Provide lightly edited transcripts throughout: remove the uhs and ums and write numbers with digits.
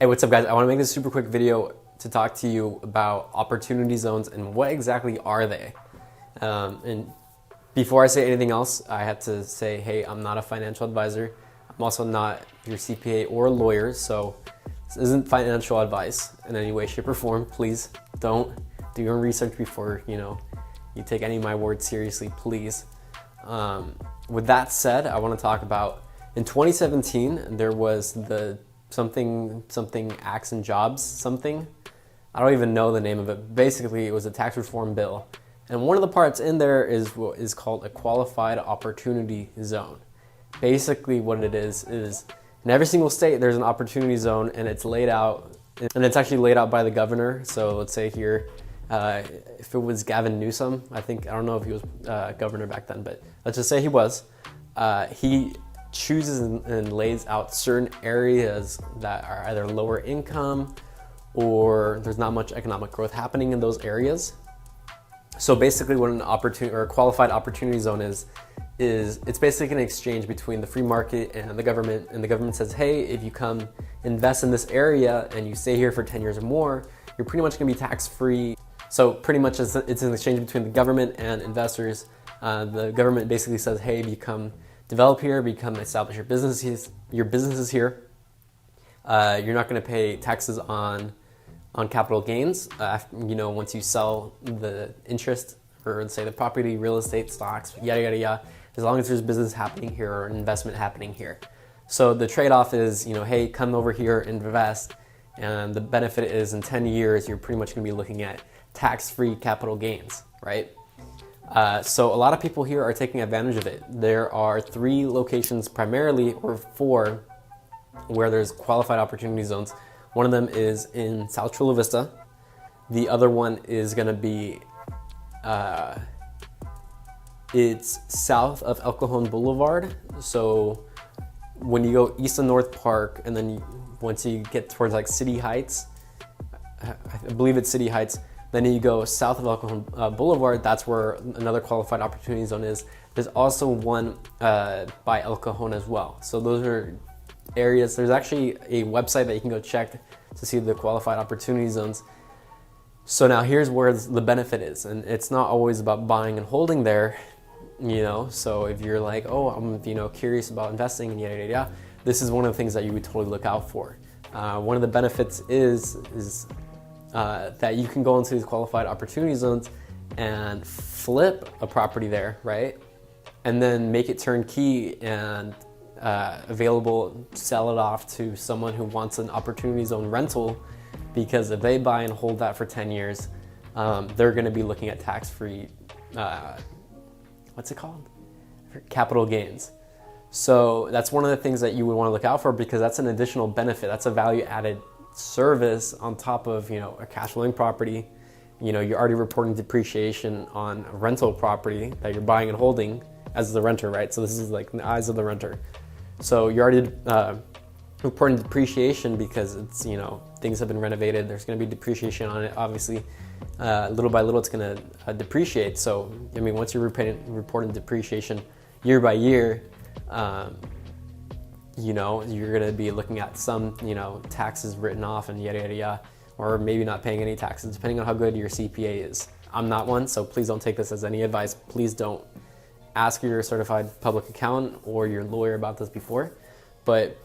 Hey, what's up guys? I want to make this super quick video to talk to you about opportunity zones and what exactly are they. And before I say anything else, I have to say, hey, I'm not a financial advisor. I'm also not your CPA or lawyer, so this isn't financial advice in any way, shape, or form. Please don't do your own research before you take any of my words seriously, please. With that said, I want to talk about in 2017 there was the something acts and jobs something. I don't even know the name of it. Basically, it was a tax reform bill, and one of the parts in there is what is called a qualified opportunity zone. Basically, what it is in every single state there's an opportunity zone, and it's laid out, and it's actually laid out by the governor. So let's say here, if it was Gavin Newsom, I don't know if he was governor back then, but let's just say he was. He chooses and lays out certain areas that are either lower income or there's not much economic growth happening in those areas. So basically what an opportunity or a qualified opportunity zone is it's basically an exchange between the free market and the government says, hey, if you come invest in this area and you stay here for 10 years or more, you're pretty much gonna be tax-free. So pretty much it's an exchange between the government and investors. The government basically says, hey, if you come develop here, establish your businesses here. You're not going to pay taxes on capital gains. Once you sell the interest or say the property, real estate, stocks, yada yada yada. As long as there's business happening here or investment happening here. So the trade-off is, hey, come over here, invest, and the benefit is in 10 years you're pretty much going to be looking at tax-free capital gains, right? So a lot of people here are taking advantage of it. There are 3 locations primarily, or 4, where there's qualified opportunity zones. One of them is in South Chula Vista. The other one is going to be, it's south of El Cajon Boulevard. So when you go east of North Park, and then once you get towards like City Heights, I believe it's City Heights, then you go south of El Cajon Boulevard, that's where another qualified opportunity zone is. There's also one by El Cajon as well. So those are areas. There's actually a website that you can go check to see the qualified opportunity zones. So now here's where the benefit is, and it's not always about buying and holding there, So if you're like, oh, I'm curious about investing and yada yada yada, this is one of the things that you would totally look out for. One of the benefits is that you can go into these qualified opportunity zones and flip a property there, right? And then make it turnkey and available, sell it off to someone who wants an opportunity zone rental, because if they buy and hold that for 10 years, they're gonna be looking at tax-free, what's it called? Capital gains. So that's one of the things that you would wanna look out for, because that's an additional benefit. That's a value-added service on top of a cash flowing property. You're already reporting depreciation on a rental property that you're buying and holding as the renter, right? So this is like in the eyes of the renter. So you're already reporting depreciation because it's things have been renovated. There's going to be depreciation on it. Obviously, little by little it's going to depreciate. So once you're reporting depreciation year by year, you're going to be looking at some, taxes written off and yada, yada, yada, or maybe not paying any taxes, depending on how good your CPA is. I'm not one, so please don't take this as any advice. Please don't ask your certified public accountant or your lawyer about this before. But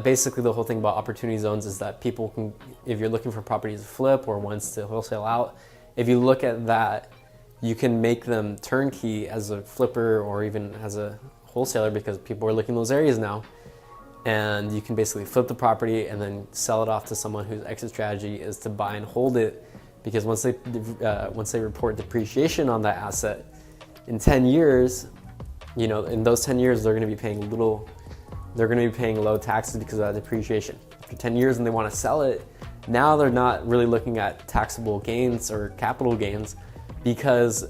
basically the whole thing about opportunity zones is that people can, if you're looking for properties to flip or ones to wholesale out, if you look at that, you can make them turnkey as a flipper or even as a wholesaler, because people are looking in those areas now. And you can basically flip the property and then sell it off to someone whose exit strategy is to buy and hold it, because once they report depreciation on that asset in 10 years, in those 10 years they're going to be paying low taxes because of that depreciation. After 10 years and they want to sell it, now they're not really looking at taxable gains or capital gains, because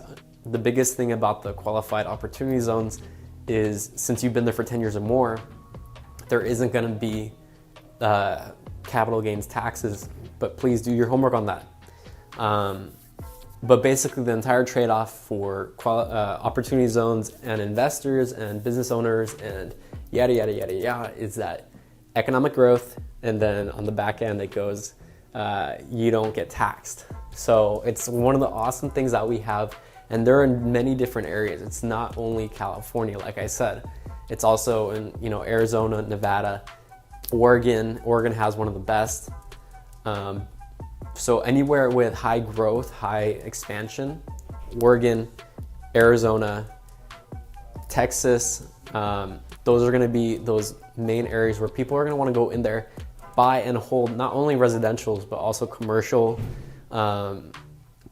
the biggest thing about the qualified opportunity zones is, since you've been there for 10 years or more, there isn't going to be capital gains taxes, but please do your homework on that. But basically the entire trade-off for opportunity zones and investors and business owners and yada, yada, yada, yada, is that economic growth, and then on the back end it goes, you don't get taxed. So it's one of the awesome things that we have, and there are in many different areas. It's not only California, like I said, it's also in, you know, Arizona, Nevada, Oregon. Oregon has one of the best. So anywhere with high growth, high expansion, Oregon, Arizona, Texas, those are going to be those main areas where people are going to want to go in there, buy and hold not only residentials, but also commercial,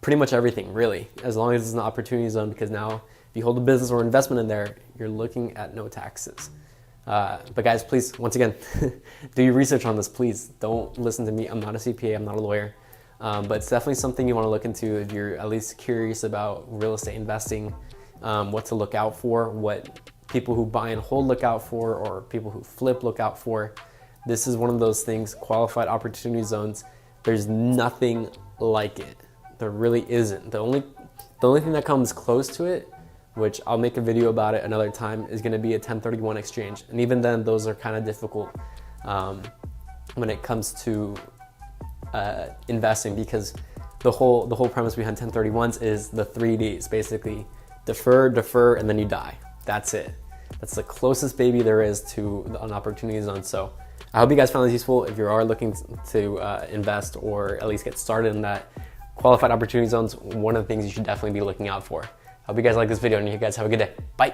pretty much everything really, as long as it's an opportunity zone, because now if you hold a business or investment in there, you're looking at no taxes. But guys, please, once again, do your research on this, please. Don't listen to me. I'm not a CPA, I'm not a lawyer. But it's definitely something you want to look into if you're at least curious about real estate investing, what to look out for, what people who buy and hold look out for, or people who flip look out for. This is one of those things, qualified opportunity zones. There's nothing like it. There really isn't. The only thing that comes close to it, which I'll make a video about it another time, is going to be a 1031 exchange. And even then, those are kind of difficult when it comes to investing, because the whole premise behind 1031s is the 3 Ds, basically defer, and then you die. That's it. That's the closest baby there is to an opportunity zone. So I hope you guys found this useful. If you are looking to invest or at least get started in that, qualified opportunity zones, one of the things you should definitely be looking out for. I hope you guys like this video, and you guys have a good day. Bye.